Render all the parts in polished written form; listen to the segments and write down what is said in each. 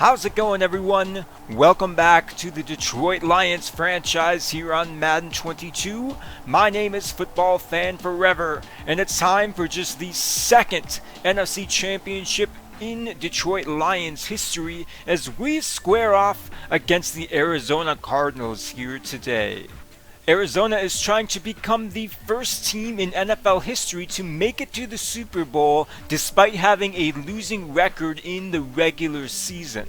How's it going, everyone? Welcome back to the Detroit Lions franchise here on Madden 22. My name is Football Fan Forever, and it's time for just the second NFC Championship in Detroit Lions history as we square off against the Arizona Cardinals here today. Arizona is trying to become the first team in NFL history to make it to the Super Bowl despite having a losing record in the regular season.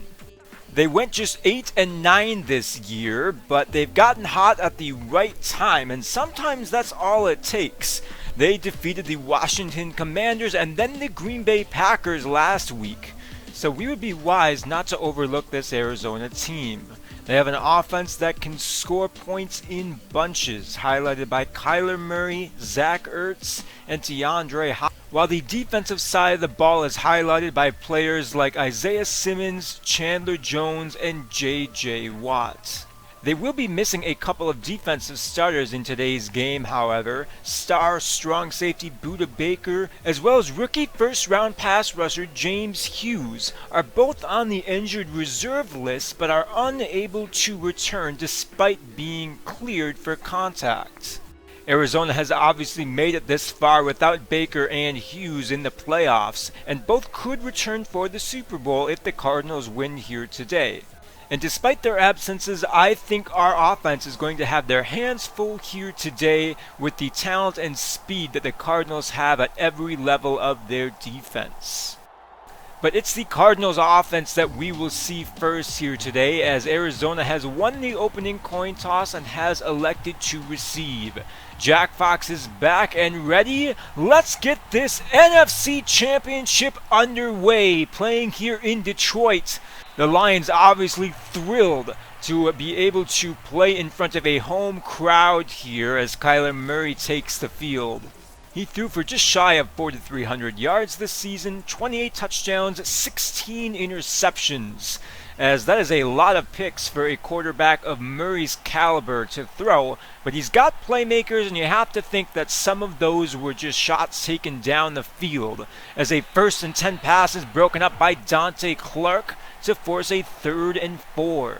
They went just 8-9 this year, but they've gotten hot at the right time, and sometimes that's all it takes. They defeated the Washington Commanders and then the Green Bay Packers last week, so we would be wise not to overlook this Arizona team. They have an offense that can score points in bunches, highlighted by Kyler Murray, Zach Ertz, and DeAndre Hopkins, while the defensive side of the ball is highlighted by players like Isaiah Simmons, Chandler Jones, and J.J. Watt. They will be missing a couple of defensive starters in today's game, however. Star strong safety Budda Baker, as well as rookie first-round pass rusher James Hughes, are both on the injured reserve list but are unable to return despite being cleared for contact. Arizona has obviously made it this far without Baker and Hughes in the playoffs, and both could return for the Super Bowl if the Cardinals win here today. And despite their absences, I think our offense is going to have their hands full here today with the talent and speed that the Cardinals have at every level of their defense. But it's the Cardinals offense that we will see first here today, as Arizona has won the opening coin toss and has elected to receive. Jack Fox is back and ready. Let's get this NFC Championship underway, playing here in Detroit. The Lions obviously thrilled to be able to play in front of a home crowd here as Kyler Murray takes the field. He threw for just shy of 4,300 yards this season, 28 touchdowns, 16 interceptions, as that is a lot of picks for a quarterback of Murray's caliber to throw, but he's got playmakers, and you have to think that some of those were just shots taken down the field, as a 1st and 10 pass is broken up by Dante Clark to force a 3rd and 4.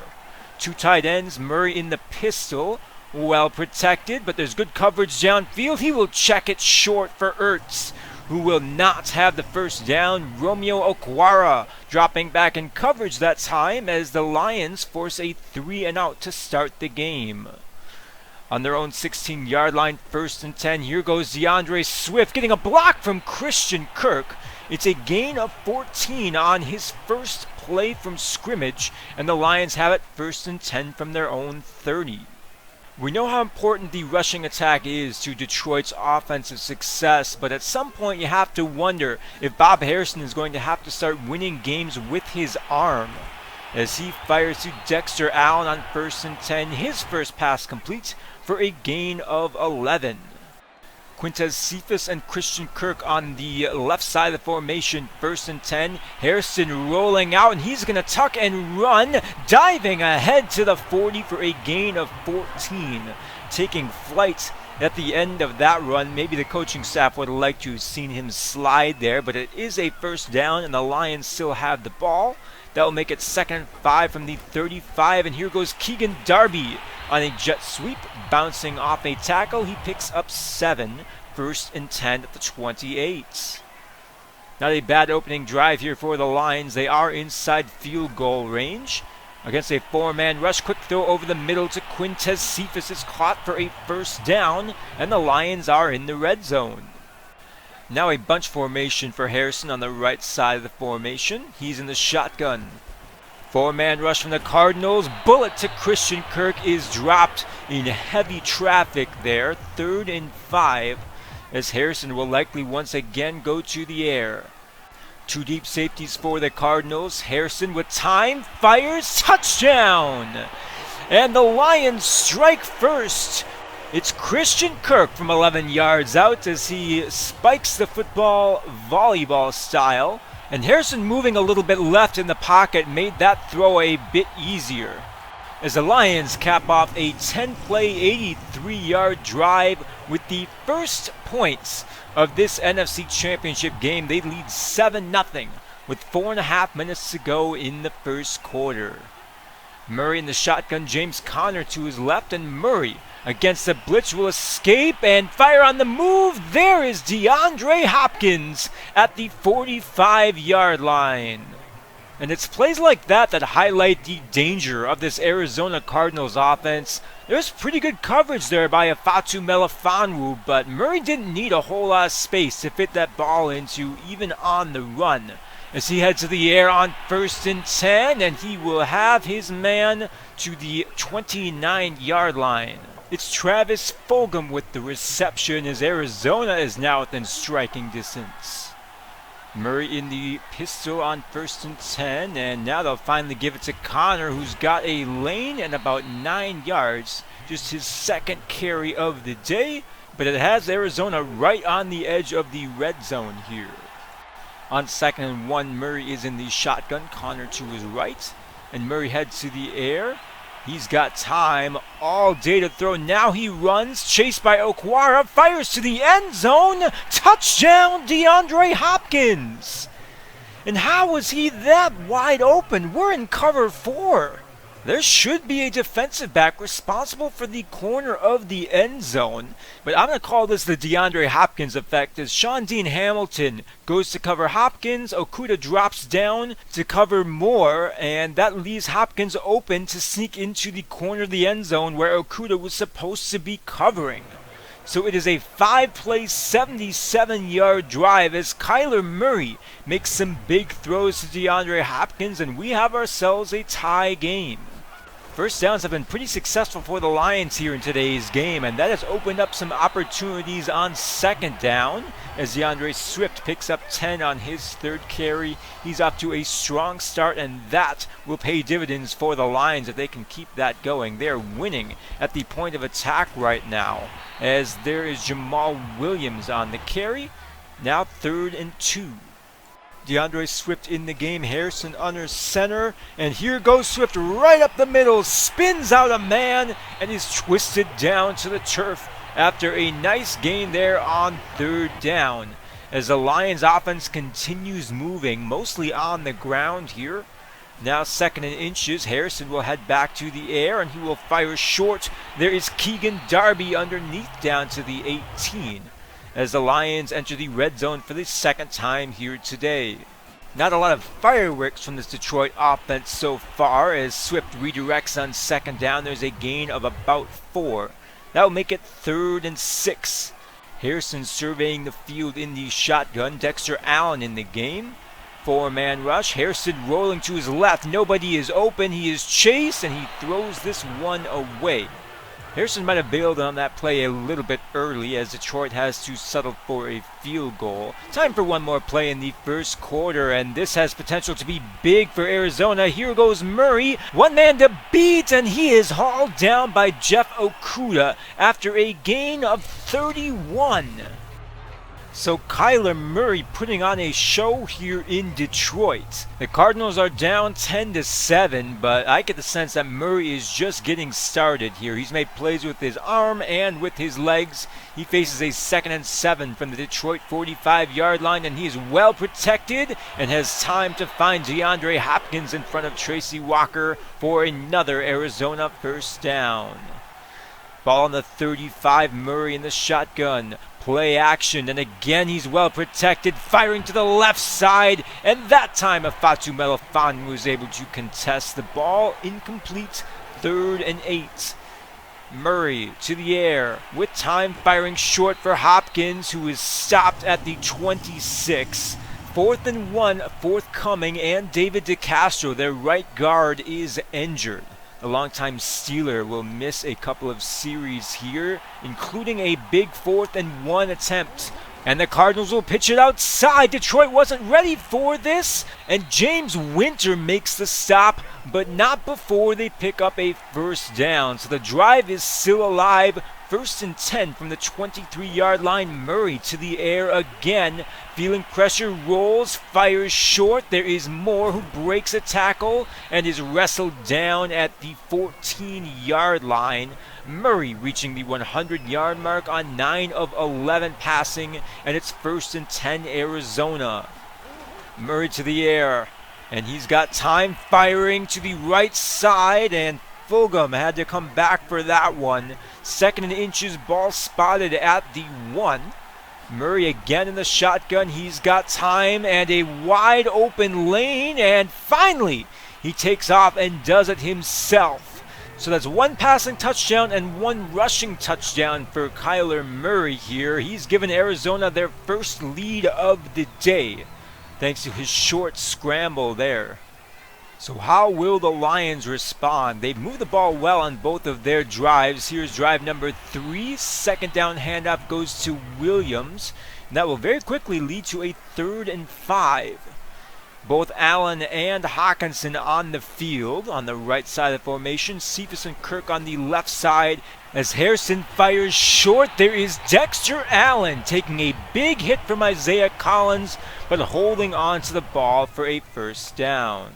Two tight ends, Murray in the pistol, well protected, but there's good coverage downfield. He will check it short for Ertz, who will not have the first down. Romeo Okwara dropping back in coverage that time as the Lions force a 3-and-out to start the game. On their own 16-yard line, 1st and 10. Here goes DeAndre Swift getting a block from Christian Kirk. It's a gain of 14 on his first play from scrimmage, and the Lions have it 1st and 10 from their own 30. We know how important the rushing attack is to Detroit's offensive success, but at some point you have to wonder if Bob Harrison is going to have to start winning games with his arm. As he fires to Dexter Allen on 1st and 10, his first pass complete for a gain of 11. Quintez Cephas and Christian Kirk on the left side of the formation, 1st and 10. Harrison rolling out, and he's going to tuck and run, diving ahead to the 40 for a gain of 14. Taking flight at the end of that run. Maybe the coaching staff would have liked to have seen him slide there, but it is a 1st down, and the Lions still have the ball. That will make it 2nd and 5 from the 35, and here goes Keegan Darby on a jet sweep, bouncing off a tackle. He picks up 7, 1st and 10 at the 28. Not a bad opening drive here for the Lions. They are inside field goal range. Against a 4-man rush, quick throw over the middle to Quintez Cephas is caught for a 1st down, and the Lions are in the red zone. Now a bunch formation for Harrison on the right side of the formation. He's in the shotgun. 4-man rush from the Cardinals. Bullet to Christian Kirk is dropped in heavy traffic there. 3rd and 5 as Harrison will likely once again go to the air. 2 deep safeties for the Cardinals. Harrison with time, fires, touchdown! And the Lions strike first. It's Christian Kirk from 11 yards out as he spikes the football volleyball style. And Harrison moving a little bit left in the pocket made that throw a bit easier. As the Lions cap off a 10-play, 83-yard drive with the first points of this NFC Championship game. They lead 7-0 with 4.5 minutes to go in the first quarter. Murray in the shotgun, James Conner to his left, and Murray against the blitz will escape and fire on the move. There is DeAndre Hopkins at the 45-yard line. And it's plays like that that highlight the danger of this Arizona Cardinals offense. There's pretty good coverage there by Afatu Melifonwu, but Murray didn't need a whole lot of space to fit that ball into, even on the run. As he heads to the air on 1st and 10, and he will have his man to the 29-yard line. It's Travis Fulgham with the reception as Arizona is now within striking distance. Murray in the pistol on 1st and 10, and now they'll finally give it to Conner, who's got a lane and about 9 yards. Just his second carry of the day, but it has Arizona right on the edge of the red zone here. On 2nd and 1, Murray is in the shotgun, Conner to his right, and Murray heads to the air. He's got time all day to throw. Now he runs, chased by Okwara, fires to the end zone. Touchdown, DeAndre Hopkins! And how was he that wide open? We're in cover 4. There should be a defensive back responsible for the corner of the end zone. But I'm going to call this the DeAndre Hopkins effect, as Sean Dean Hamilton goes to cover Hopkins. Okudah drops down to cover Moore, and that leaves Hopkins open to sneak into the corner of the end zone where Okudah was supposed to be covering. So it is a 5-play, 77-yard drive as Kyler Murray makes some big throws to DeAndre Hopkins, and we have ourselves a tie game. First downs have been pretty successful for the Lions here in today's game, and that has opened up some opportunities on 2nd down as DeAndre Swift picks up 10 on his 3rd carry. He's off to a strong start, and that will pay dividends for the Lions if they can keep that going. They're winning at the point of attack right now, as there is Jamal Williams on the carry. Now 3rd and 2. DeAndre Swift in the game, Harrison under center, and here goes Swift right up the middle, spins out a man, and is twisted down to the turf after a nice gain there on 3rd down. As the Lions offense continues moving, mostly on the ground here. Now 2nd and inches, Harrison will head back to the air, and he will fire short. There is Keegan Darby underneath down to the 18. As the Lions enter the red zone for the 2nd time here today. Not a lot of fireworks from this Detroit offense so far, as Swift redirects on 2nd down. There's a gain of about 4. That will make it 3rd and 6. Harrison surveying the field in the shotgun. Dexter Allen in the game. 4-man rush. Harrison rolling to his left. Nobody is open. He is chased, and he throws this one away. Harrison might have bailed on that play a little bit early, as Detroit has to settle for a field goal. Time for one more play in the first quarter, and this has potential to be big for Arizona. Here goes Murray, one man to beat, and he is hauled down by Jeff Okudah after a gain of 31. So Kyler Murray putting on a show here in Detroit. The Cardinals are down 10-7, but I get the sense that Murray is just getting started here. He's made plays with his arm and with his legs. He faces a 2nd and 7 from the Detroit 45-yard line, and he is well protected and has time to find DeAndre Hopkins in front of Tracy Walker for another Arizona first down. Ball on the 35, Murray in the shotgun. Play action, and again he's well protected, firing to the left side, and that time Afatu Melifonwu was able to contest the ball. Incomplete, 3rd and 8. Murray to the air, with time firing short for Hopkins, who is stopped at the 26. 4th and 1 forthcoming, and David DeCastro, their right guard, is injured. The longtime Steeler will miss a couple of series here, including a big 4th and 1 attempt. And the Cardinals will pitch it outside. Detroit wasn't ready for this. And James Winter makes the stop, but not before they pick up a first down. So the drive is still alive. 1st and 10 from the 23-yard line. Murray to the air again. Feeling pressure, rolls, fires short. There is Moore, who breaks a tackle and is wrestled down at the 14-yard line. Murray reaching the 100-yard mark on 9 of 11 passing, and it's 1st and 10 Arizona. Murray to the air. And he's got time firing to the right side, and Fulgham had to come back for that one. 2nd and inches, ball spotted at the 1. Murray again in the shotgun. He's got time and a wide open lane, and finally he takes off and does it himself. So that's 1 passing touchdown and 1 rushing touchdown for Kyler Murray here. He's given Arizona their first lead of the day, thanks to his short scramble there. So how will the Lions respond? They've moved the ball well on both of their drives. Here's drive number 3. 2nd down handoff goes to Williams. And that will very quickly lead to a 3rd and 5. Both Allen and Hawkinson on the field on the right side of the formation. Cephas and Kirk on the left side. As Harrison fires short, there is Dexter Allen taking a big hit from Isaiah Collins, but holding on to the ball for a 1st down.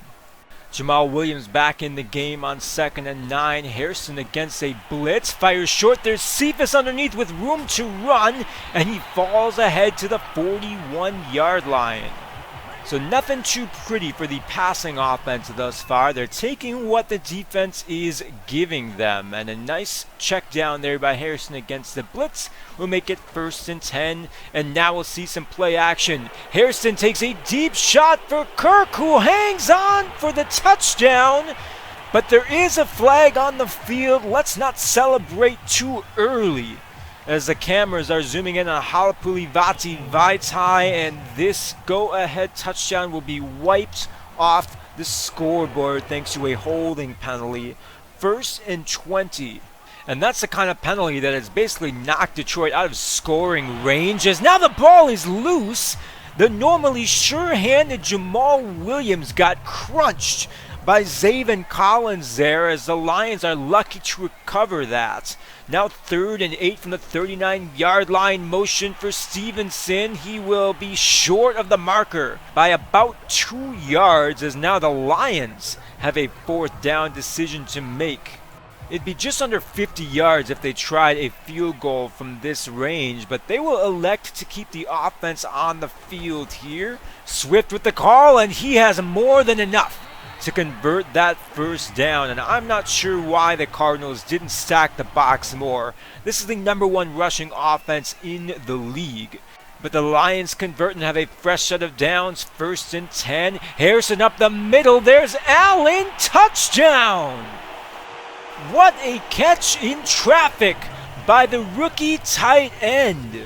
Jamal Williams back in the game on 2nd and 9. Harrison against a blitz. Fires short. There's Cephas underneath with room to run. And he falls ahead to the 41-yard line. So nothing too pretty for the passing offense thus far. They're taking what the defense is giving them. And a nice check down there by Harrison against the blitz will make it 1st and 10. And now we'll see some play action. Harrison takes a deep shot for Kirk, who hangs on for the touchdown. But there is a flag on the field. Let's not celebrate too early, as the cameras are zooming in on Halapulivati Vaitai, and this go-ahead touchdown will be wiped off the scoreboard thanks to a holding penalty. 1st and 20. And that's the kind of penalty that has basically knocked Detroit out of scoring range, as now the ball is loose. The normally sure-handed Jamal Williams got crunched by Zaven Collins there, as the Lions are lucky to recover that. Now 3rd and 8 from the 39-yard line. Motion for Stevenson. He will be short of the marker by about 2 yards, as now the Lions have a 4th down decision to make. It'd be just under 50 yards if they tried a field goal from this range, but they will elect to keep the offense on the field here. Swift with the call, and he has more than enough to convert that 1st down, and I'm not sure why the Cardinals didn't stack the box more. This is the #1 rushing offense in the league. But the Lions convert and have a fresh set of downs. 1st and 10. Harrison up the middle. There's Allen. Touchdown! What a catch in traffic by the rookie tight end,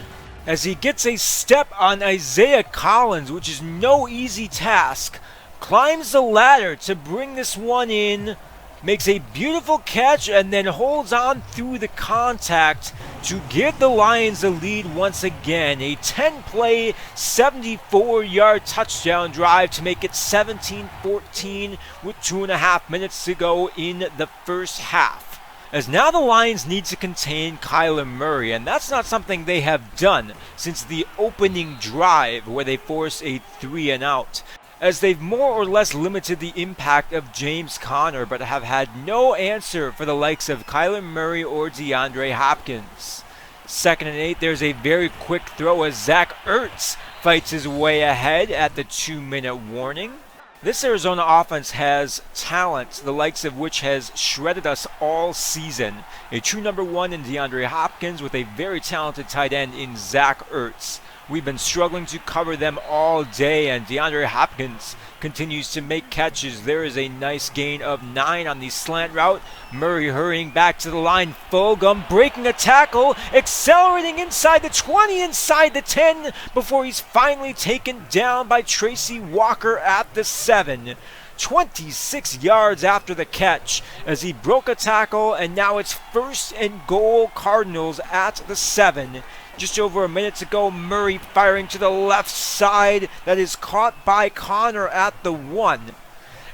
as he gets a step on Isaiah Collins, which is no easy task. Climbs the ladder to bring this one in, makes a beautiful catch, and then holds on through the contact to give the Lions a lead once again. A 10-play, 74-yard touchdown drive to make it 17-14 with 2.5 minutes to go in the 1st half. As now the Lions need to contain Kyler Murray, and that's not something they have done since the opening drive where they forced a 3-and-out. As they've more or less limited the impact of James Conner, but have had no answer for the likes of Kyler Murray or DeAndre Hopkins. 2nd and 8, there's a very quick throw as Zach Ertz fights his way ahead at the 2-minute warning. This Arizona offense has talent, the likes of which has shredded us all season. A true #1 in DeAndre Hopkins with a very talented tight end in Zach Ertz. We've been struggling to cover them all day, and DeAndre Hopkins continues to make catches. There is a nice gain of 9 on the slant route. Murray hurrying back to the line. Fulgham breaking a tackle, accelerating inside the 20, inside the 10, before he's finally taken down by Tracy Walker at the 7. 26 yards after the catch as he broke a tackle, and now it's 1st and goal Cardinals at the 7. Just over a minute to go. Murray firing to the left side. That is caught by Conner at the 1.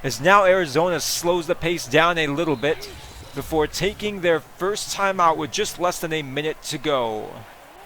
As now Arizona slows the pace down a little bit before taking their first timeout with just less than a minute to go.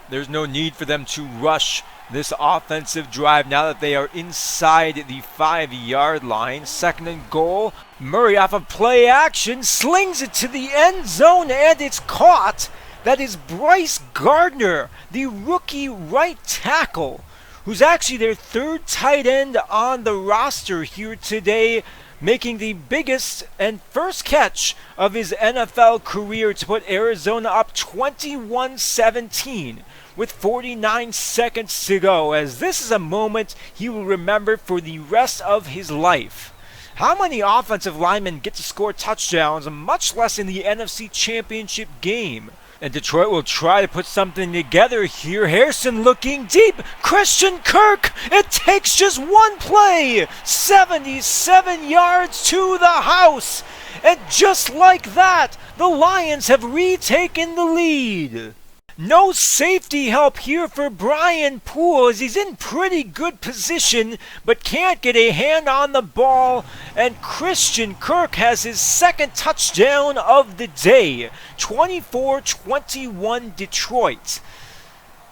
There's no need for them to rush this offensive drive now that they are inside the 5-yard line. 2nd and goal. Murray off of play action slings it to the end zone, and it's caught. That is Bryce Gardner, the rookie right tackle, who's actually their third tight end on the roster here today, making the biggest and first catch of his NFL career to put Arizona up 21-17 with 49 seconds to go, as this is a moment he will remember for the rest of his life. How many offensive linemen get to score touchdowns, much less in the NFC Championship game? And Detroit will try to put something together here. Harrison looking deep. Christian Kirk. It takes just one play. 77 yards to the house. And just like that, the Lions have retaken the lead. No safety help here for Brian Poole, as he's in pretty good position but can't get a hand on the ball, and Christian Kirk has his second touchdown of the day. 24-21 Detroit.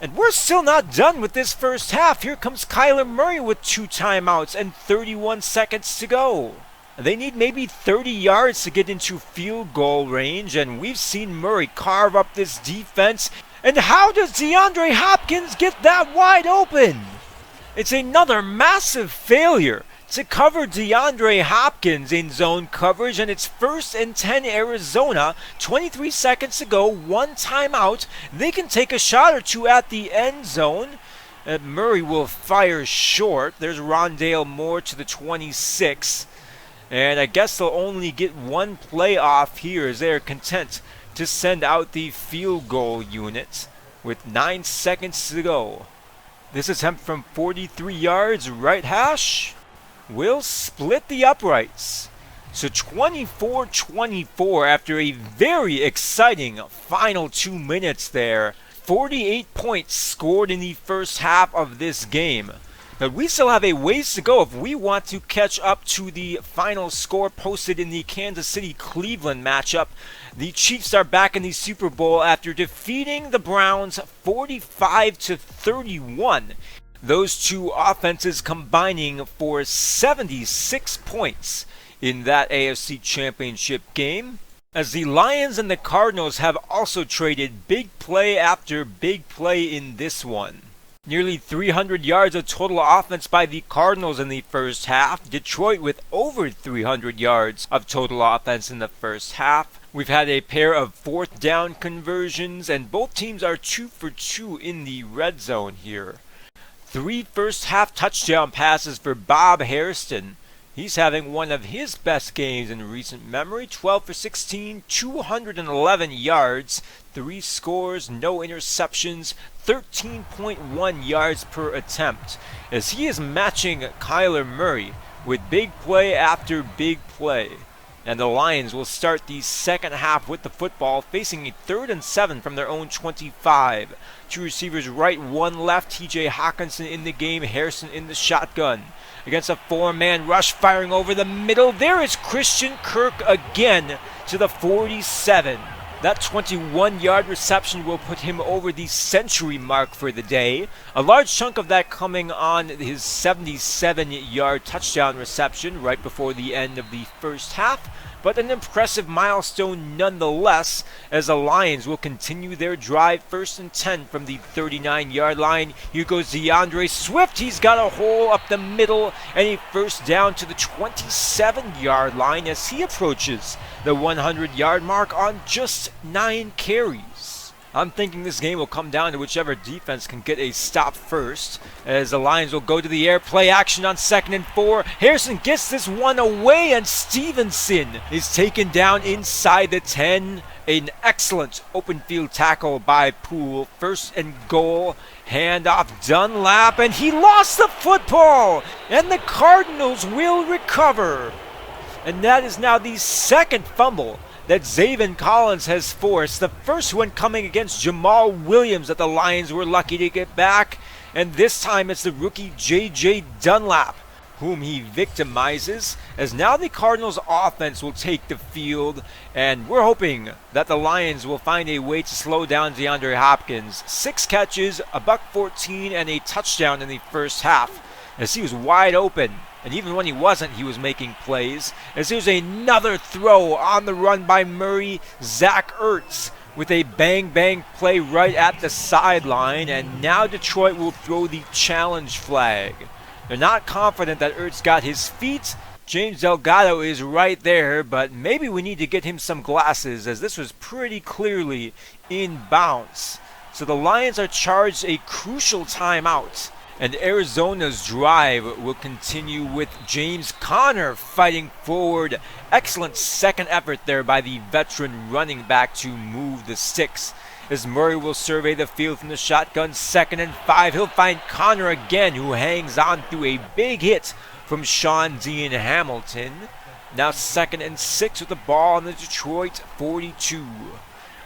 And we're still not done with this first half. Here comes Kyler Murray with 2 timeouts and 31 seconds to go. They need maybe 30 yards to get into field goal range, and we've seen Murray carve up this defense. And how does DeAndre Hopkins get that wide open? It's another massive failure to cover DeAndre Hopkins in zone coverage, and it's 1st and 10 Arizona. 23 seconds to go, 1 timeout. They can take a shot or two at the end zone. Murray will fire short. There's Rondale Moore to the 26. And I guess they'll only get 1 play off here, as they are content to send out the field goal unit with 9 seconds to go. This attempt from 43 yards, right hash, will split the uprights. So 24-24 after a very exciting final 2 minutes there. 48 points scored in the first half of this game. But we still have a ways to go if we want to catch up to the final score posted in the Kansas City-Cleveland matchup. The Chiefs are back in the Super Bowl after defeating the Browns 45-31. Those two offenses combining for 76 points in that AFC Championship game, as the Lions and the Cardinals have also traded big play after big play in this one. Nearly 300 yards of total offense by the Cardinals in the first half. Detroit with over 300 yards of total offense in the first half. We've had a pair of 4th down conversions, and both teams are 2 for 2 in the red zone here. 3 first half touchdown passes for Bob Hairston. He's having one of his best games in recent memory. 12 for 16, 211 yards, 3 scores, no interceptions, 13.1 yards per attempt, as he is matching Kyler Murray with big play after big play. And the Lions will start the second half with the football, facing a 3rd and 7 from their own 25. 2 receivers right, 1 left. TJ Hawkinson in the game, Harrison in the shotgun. Against a 4-man rush, firing over the middle. There is Christian Kirk again to the 47. That 21-yard reception will put him over the century mark for the day. A large chunk of that coming on his 77-yard touchdown reception right before the end of the first half. But an impressive milestone nonetheless, as the Lions will continue their drive. 1st and 10 from the 39-yard line. Here goes DeAndre Swift. He's got a hole up the middle, and a first down to the 27-yard line as he approaches the 100-yard mark on just 9 carries. I'm thinking this game will come down to whichever defense can get a stop first, as the Lions will go to the air, play action on 2nd and 4. Harrison gets this one away, and Stevenson is taken down inside the 10. An excellent open field tackle by Poole. 1st and goal, handoff Dunlap, and he lost the football, and the Cardinals will recover. And that is now the 2nd fumble that Zaven Collins has forced. The first one coming against Jamal Williams that the Lions were lucky to get back. And this time it's the rookie J.J. Dunlap whom he victimizes, as now the Cardinals offense will take the field, and we're hoping that the Lions will find a way to slow down DeAndre Hopkins. 6 catches, a $114, and a touchdown in the first half, as he was wide open. And even when he wasn't, he was making plays. As there's another throw on the run by Murray. Zach Ertz with a bang-bang play right at the sideline, and now Detroit will throw the challenge flag. They're not confident that Ertz got his feet. James Delgado is right there, but maybe we need to get him some glasses, as this was pretty clearly in bounds. So the Lions are charged a crucial timeout, and Arizona's drive will continue with James Conner fighting forward. Excellent second effort there by the veteran running back to move the sticks. As Murray will survey the field from the shotgun, 2nd and 5. He'll find Conner again, who hangs on through a big hit from Sean Dean Hamilton. Now 2nd and 6 with the ball on the Detroit 42.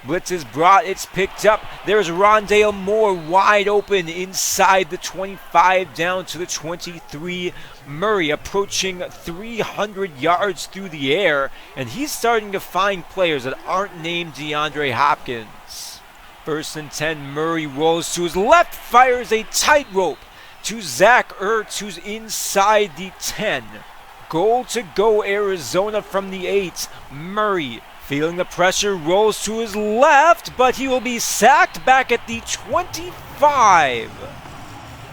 Blitz is brought, it's picked up. There's Rondale Moore wide open inside the 25 down to the 23. Murray approaching 300 yards through the air, and he's starting to find players that aren't named DeAndre Hopkins. 1st and 10, Murray rolls to his left, fires a tightrope to Zach Ertz, who's inside the 10. Goal to go Arizona from the 8. Murray, feeling the pressure, rolls to his left, but he will be sacked back at the 25.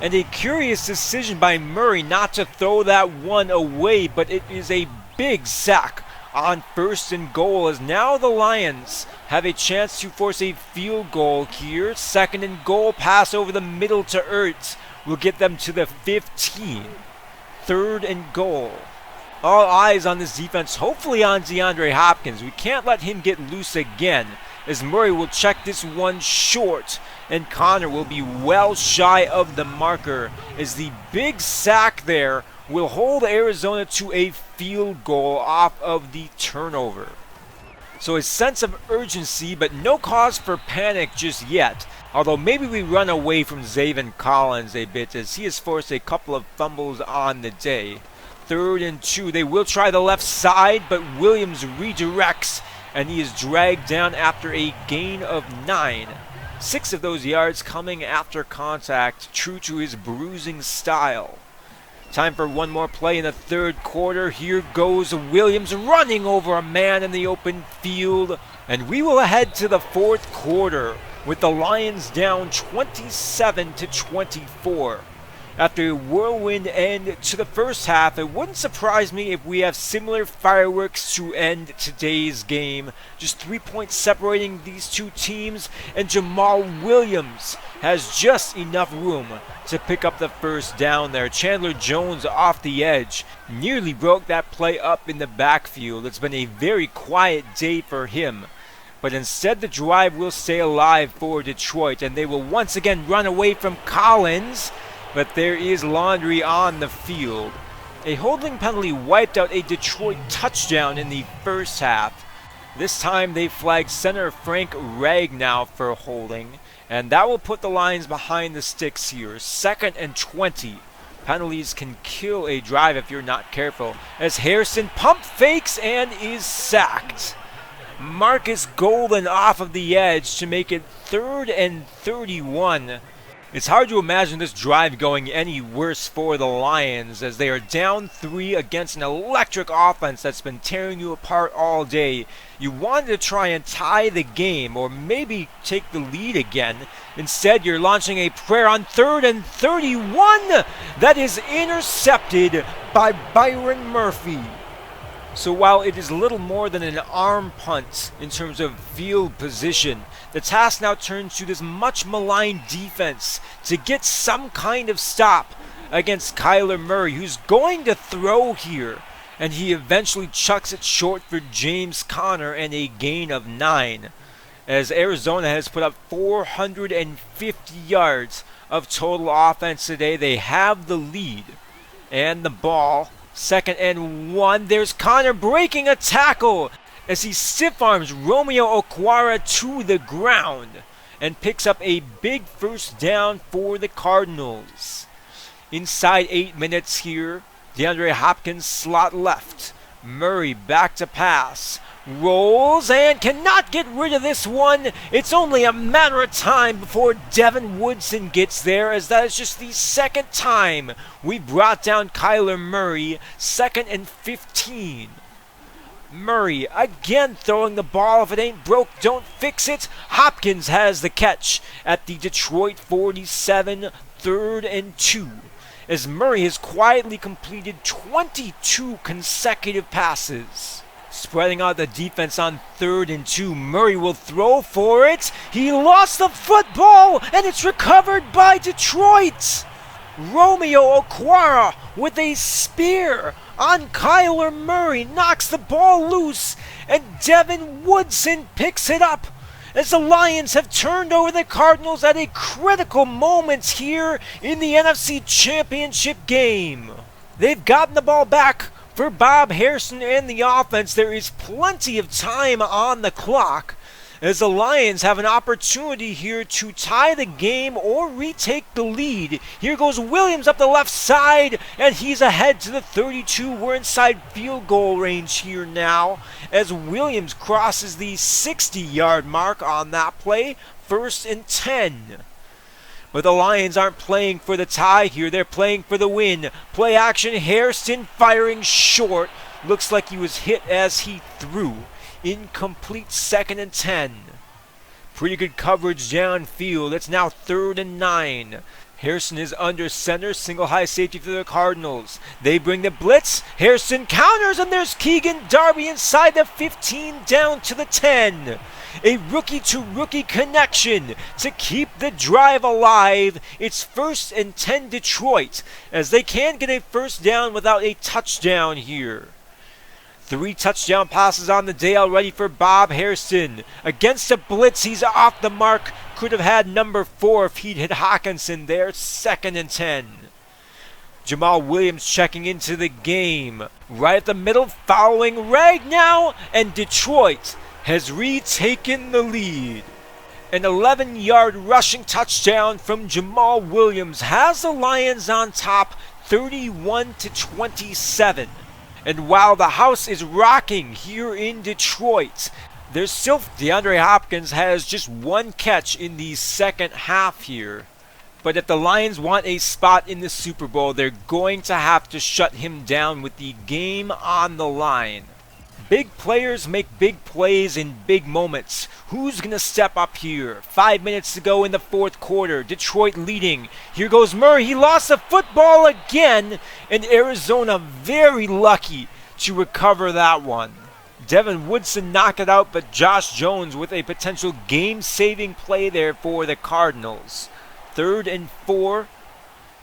And a curious decision by Murray not to throw that one away, but it is a big sack on 1st and goal, as now the Lions have a chance to force a field goal here. 2nd and goal, pass over the middle to Ertz will get them to the 15. 3rd and goal. All eyes on this defense, hopefully on DeAndre Hopkins. We can't let him get loose again, as Murray will check this one short, and Conner will be well shy of the marker, as the big sack there will hold Arizona to a field goal off of the turnover. So a sense of urgency, but no cause for panic just yet. Although maybe we run away from Zaven Collins a bit, as he has forced a couple of fumbles on the day. 3rd and 2. They will try the left side, but Williams redirects, and he is dragged down after a gain of 9. 6 of those yards coming after contact, true to his bruising style. Time for one more play in the 3rd quarter. Here goes Williams running over a man in the open field, and we will head to the 4th quarter with the Lions down 27-24. After a whirlwind end to the first half, it wouldn't surprise me if we have similar fireworks to end today's game. Just 3 points separating these two teams, and Jamal Williams has just enough room to pick up the first down there. Chandler Jones off the edge nearly broke that play up in the backfield. It's been a very quiet day for him. But instead, the drive will stay alive for Detroit, and they will once again run away from Collins. But there is laundry on the field. A holding penalty wiped out a Detroit touchdown in the first half. This time they flagged center Frank Ragnow for holding, and that will put the Lions behind the sticks here. 2nd and 20. Penalties can kill a drive if you're not careful, as Harrison pump fakes and is sacked. Marcus Golden off of the edge to make it 3rd and 31. It's hard to imagine this drive going any worse for the Lions, as they are down 3 against an electric offense that's been tearing you apart all day. You wanted to try and tie the game, or maybe take the lead again. Instead, you're launching a prayer on 3rd and 31 that is intercepted by Byron Murphy. So while it is little more than an arm punt in terms of field position, the task now turns to this much maligned defense to get some kind of stop against Kyler Murray, who's going to throw here, and he eventually chucks it short for James Conner and a gain of 9. As Arizona has put up 450 yards of total offense today, they have the lead and the ball. 2nd and 1. There's Conner breaking a tackle as he stiff arms Romeo Okwara to the ground and picks up a big first down for the Cardinals. Inside 8 minutes here, DeAndre Hopkins slot left. Murray back to pass. Rolls and cannot get rid of this one. It's only a matter of time before Devin Woodson gets there, as that is just the 2nd time we brought down Kyler Murray. 2nd and 15. Murray again throwing the ball. If it ain't broke, don't fix it. Hopkins has the catch at the Detroit 47, 3rd and 2. As Murray has quietly completed 22 consecutive passes. Spreading out the defense on 3rd and 2. Murray will throw for it. He lost the football, and it's recovered by Detroit. Romeo Okwara with a spear on Kyler Murray knocks the ball loose, and Devin Woodson picks it up as the Lions have turned over the Cardinals at a critical moment here in the NFC Championship game. They've gotten the ball back for Bob Harrison and the offense. There is plenty of time on the clock as the Lions have an opportunity here to tie the game or retake the lead. Here goes Williams up the left side, and he's ahead to the 32. We're inside field goal range here now as Williams crosses the 60-yard mark on that play. 1st and 10. But the Lions aren't playing for the tie here. They're playing for the win. Play action. Hairston firing short. Looks like he was hit as he threw. Incomplete. 2nd and 10. Pretty good coverage downfield. It's now 3rd and 9. Harrison is under center. Single high safety for the Cardinals. They bring the blitz. Harrison counters, and there's Keegan Darby inside the 15 down to the 10. A rookie-to-rookie connection to keep the drive alive. It's 1st and 10 Detroit, as they can get a first down without a touchdown here. 3 touchdown passes on the day already for Bob Harrison. Against a blitz, he's off the mark. Could have had number 4 if he'd hit Hawkinson there. 2nd and 10. Jamal Williams checking into the game. Right at the middle, following Ragnow, and Detroit has retaken the lead. An 11-yard rushing touchdown from Jamal Williams has the Lions on top 31-27. And while the house is rocking here in Detroit, there's still DeAndre Hopkins has just 1 catch in the second half here. But if the Lions want a spot in the Super Bowl, they're going to have to shut him down with the game on the line. Big players make big plays in big moments. Who's going to step up here? 5 minutes to go in the 4th quarter. Detroit leading. Here goes Murray. He lost the football again. And Arizona very lucky to recover that one. Devin Woodson knocked it out, but Josh Jones with a potential game-saving play there for the Cardinals. 3rd and 4.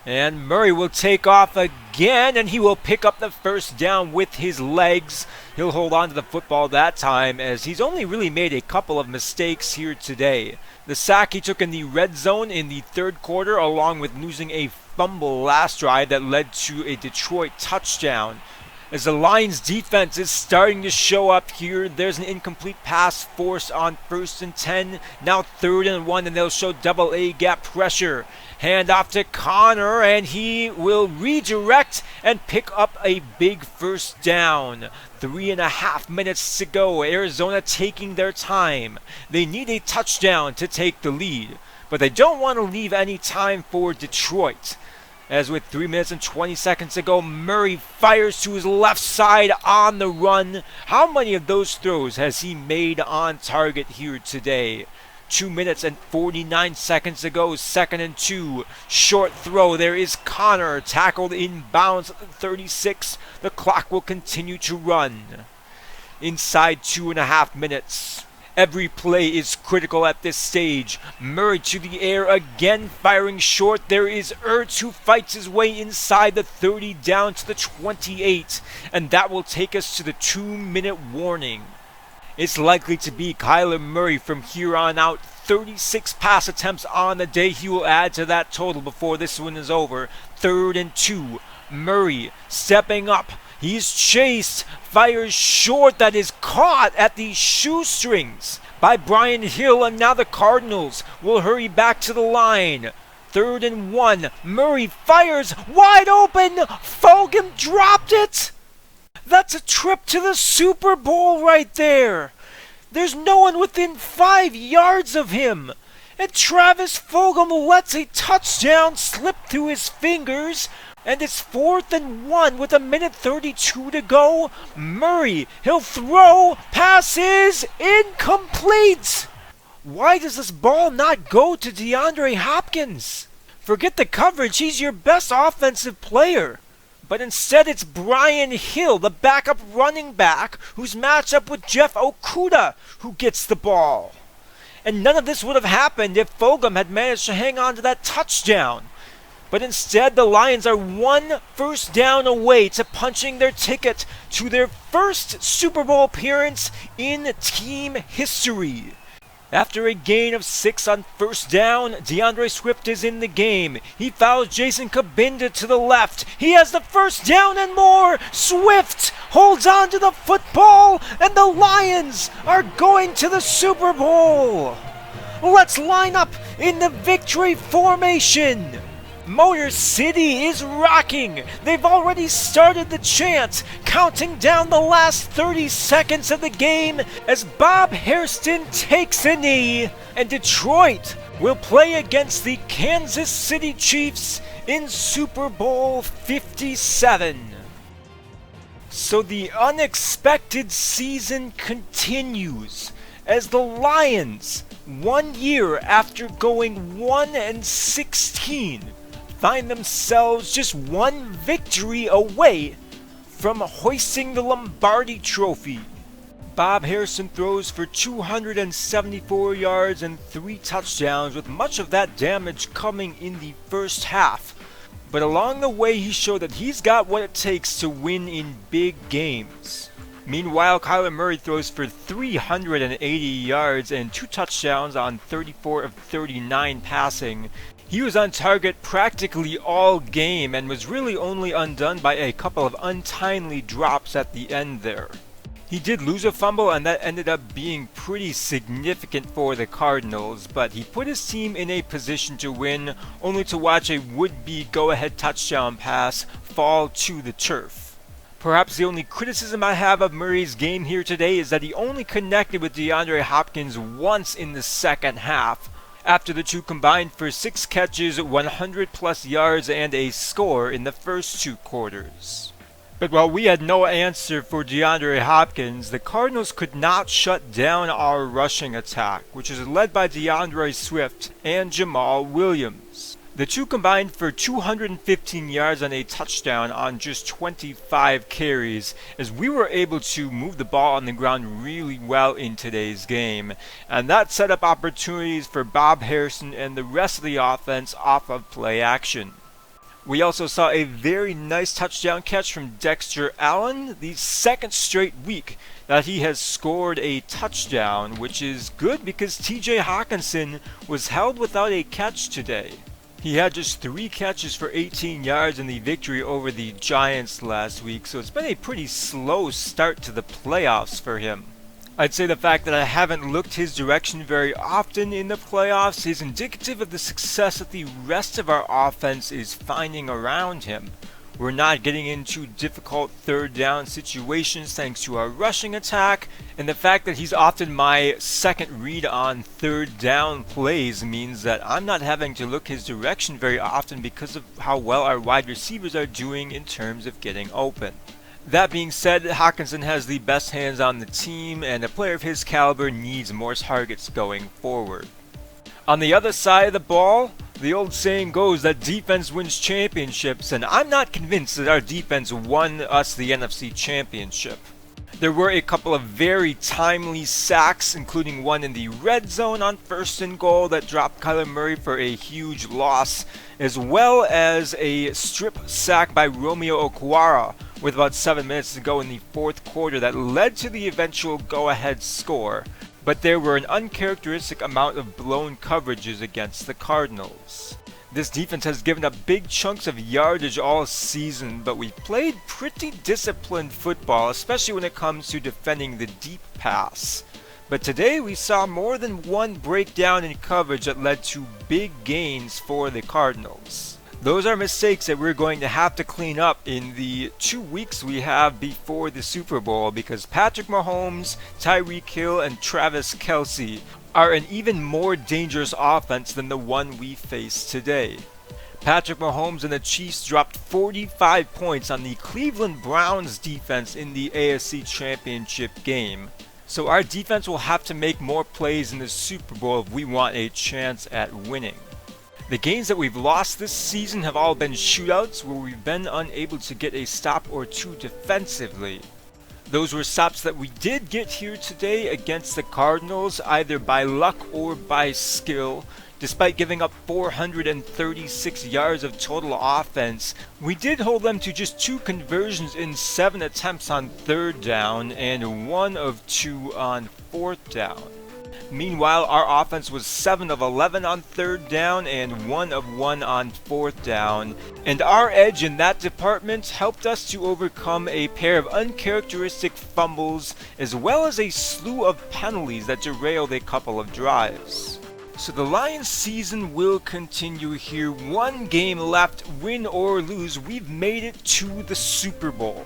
And Murray will take off again, and he will pick up the first down with his legs. He'll hold on to the football that time, as he's only really made a couple of mistakes here today. The sack he took in the red zone in the 3rd quarter, along with losing a fumble last drive that led to a Detroit touchdown. As the Lions defense is starting to show up here, there's an incomplete pass forced on 1st and 10. Now 3rd and 1, and they'll show double A gap pressure. Hand off to Connor, and he will redirect and pick up a big first down. 3.5 minutes to go. Arizona taking their time. They need a touchdown to take the lead, but they don't want to leave any time for Detroit. As with 3 minutes and 20 seconds to go, Murray fires to his left side on the run. How many of those throws has he made on target here today? 2 minutes and 49 seconds to go. 2nd and 2. Short throw. There is Connor tackled in bounds at the 36. The clock will continue to run. Inside 2.5 minutes. Every play is critical at this stage. Murray to the air again, firing short. There is Ertz, who fights his way inside the 30 down to the 28. And that will take us to the 2-minute warning. It's likely to be Kyler Murray from here on out. 36 pass attempts on the day. He will add to that total before this one is over. 3rd and 2. Murray stepping up. He's chased, fires short, that is caught at the shoestrings by Brian Hill, and now the Cardinals will hurry back to the line. 3rd and 1, Murray fires, wide open, Fulgham dropped it! That's a trip to the Super Bowl right there! There's no one within 5 yards of him! And Travis Fulgham lets a touchdown slip through his fingers And it's 4th and 1 with 1:32 to go. Murray, he'll throw, passes, incomplete! Why does this ball not go to DeAndre Hopkins? Forget the coverage, he's your best offensive player. But instead it's Brian Hill, the backup running back, who's matched up with Jeff Okudah, who gets the ball. And none of this would have happened if Fulgham had managed to hang on to that touchdown. But instead, the Lions are 1 first down away to punching their ticket to their first Super Bowl appearance in team history. After a gain of 6 on first down, DeAndre Swift is in the game. He fouls Jason Kabinda to the left. He has the first down and more. Swift holds on to the football, and the Lions are going to the Super Bowl. Let's line up in the victory formation. Motor City is rocking. They've already started the chant, counting down the last 30 seconds of the game as Bob Hairston takes a knee, and Detroit will play against the Kansas City Chiefs in Super Bowl 57. So the unexpected season continues as the Lions, 1 year after going 1-16, find themselves just 1 victory away from hoisting the Lombardi Trophy. Bob Harrison throws for 274 yards and 3 touchdowns, with much of that damage coming in the first half. But along the way, he showed that he's got what it takes to win in big games. Meanwhile, Kyler Murray throws for 380 yards and 2 touchdowns on 34 of 39 passing. He was on target practically all game and was really only undone by a couple of untimely drops at the end there. He did lose a fumble, and that ended up being pretty significant for the Cardinals, but he put his team in a position to win, only to watch a would-be go-ahead touchdown pass fall to the turf. Perhaps the only criticism I have of Murray's game here today is that he only connected with DeAndre Hopkins once in the second half, after the two combined for 6 catches, 100 plus yards, and a score in the first 2 quarters. But while we had no answer for DeAndre Hopkins, the Cardinals could not shut down our rushing attack, which is led by DeAndre Swift and Jamal Williams. The two combined for 215 yards and a touchdown on just 25 carries, as we were able to move the ball on the ground really well in today's game, and that set up opportunities for Bob Harrison and the rest of the offense off of play action. We also saw a very nice touchdown catch from Dexter Allen, the 2nd straight week that he has scored a touchdown, which is good because TJ Hawkinson was held without a catch today. He had just 3 catches for 18 yards in the victory over the Giants last week, so it's been a pretty slow start to the playoffs for him. I'd say the fact that I haven't looked his direction very often in the playoffs is indicative of the success that the rest of our offense is finding around him. We're not getting into difficult 3rd down situations thanks to our rushing attack, and the fact that he's often my second read on 3rd down plays means that I'm not having to look his direction very often because of how well our wide receivers are doing in terms of getting open. That being said, Hawkinson has the best hands on the team, and a player of his caliber needs more targets going forward. On the other side of the ball, the old saying goes that defense wins championships, and I'm not convinced that our defense won us the NFC Championship. There were a couple of very timely sacks, including one in the red zone on 1st and goal that dropped Kyler Murray for a huge loss, as well as a strip sack by Romeo Okwara with about 7 minutes to go in the 4th quarter that led to the eventual go-ahead score. But there were an uncharacteristic amount of blown coverages against the Cardinals. This defense has given up big chunks of yardage all season, but we've played pretty disciplined football, especially when it comes to defending the deep pass. But today we saw more than one breakdown in coverage that led to big gains for the Cardinals. Those are mistakes that we're going to have to clean up in the 2 weeks we have before the Super Bowl, because Patrick Mahomes, Tyreek Hill, and Travis Kelce are an even more dangerous offense than the one we face today. Patrick Mahomes and the Chiefs dropped 45 points on the Cleveland Browns defense in the AFC Championship game. So our defense will have to make more plays in the Super Bowl if we want a chance at winning. The games that we've lost this season have all been shootouts where we've been unable to get a stop or two defensively. Those were stops that we did get here today against the Cardinals, either by luck or by skill. Despite giving up 436 yards of total offense, we did hold them to just 2 conversions in 7 attempts on 3rd down and 1 of 2 on 4th down. Meanwhile, our offense was 7 of 11 on 3rd down and 1 of 1 on 4th down. And our edge in that department helped us to overcome a pair of uncharacteristic fumbles as well as a slew of penalties that derailed a couple of drives. So the Lions season will continue here. 1 game left, win or lose, we've made it to the Super Bowl.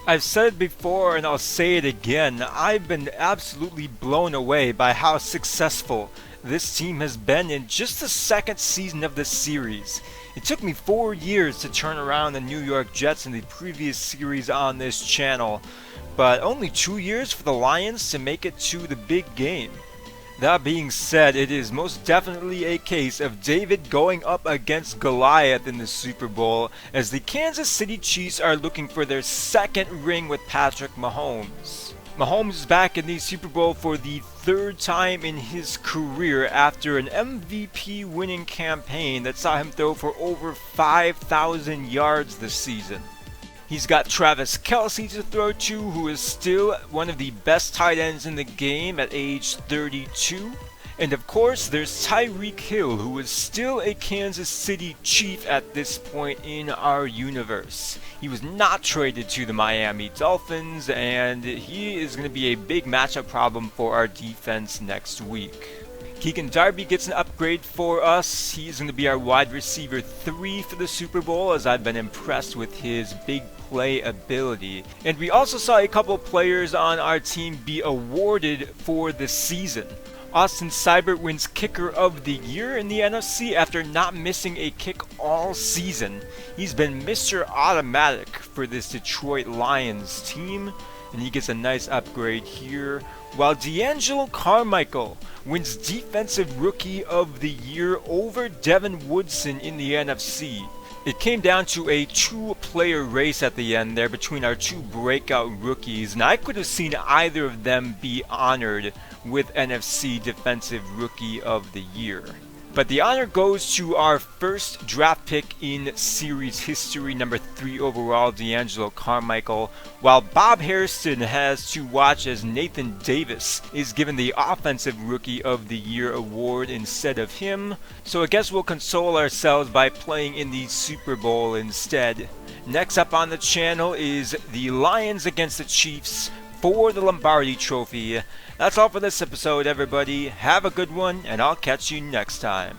I've said it before and I'll say it again, I've been absolutely blown away by how successful this team has been in just the 2nd season of the series. It took me 4 years to turn around the New York Jets in the previous series on this channel, but only 2 years for the Lions to make it to the big game. That being said, it is most definitely a case of David going up against Goliath in the Super Bowl, as the Kansas City Chiefs are looking for their 2nd ring with Patrick Mahomes. Mahomes is back in the Super Bowl for the 3rd time in his career after an MVP winning campaign that saw him throw for over 5,000 yards this season. He's got Travis Kelce to throw to, who is still one of the best tight ends in the game at age 32. And of course, there's Tyreek Hill, who is still a Kansas City Chief at this point in our universe. He was not traded to the Miami Dolphins, and he is going to be a big matchup problem for our defense next week. Keegan Darby gets an upgrade for us. He's going to be our wide receiver 3 for the Super Bowl, as I've been impressed with his big play ability. And we also saw a couple players on our team be awarded for the season. Austin Seibert wins Kicker of the Year in the NFC after not missing a kick all season. He's been Mr. Automatic for this Detroit Lions team, and he gets a nice upgrade here. While D'Angelo Carmichael wins Defensive Rookie of the Year over Devin Woodson in the NFC. It came down to a 2-player race at the end there between our 2 breakout rookies, and I could have seen either of them be honored with NFC Defensive Rookie of the Year. But the honor goes to our first draft pick in series history, number 3 overall, D'Angelo Carmichael, while Bob Hairston has to watch as Nathan Davis is given the Offensive Rookie of the Year award instead of him. So I guess we'll console ourselves by playing in the Super Bowl instead. Next up on the channel is the Lions against the Chiefs for the Lombardi Trophy. That's all for this episode, everybody. Have a good one, and I'll catch you next time.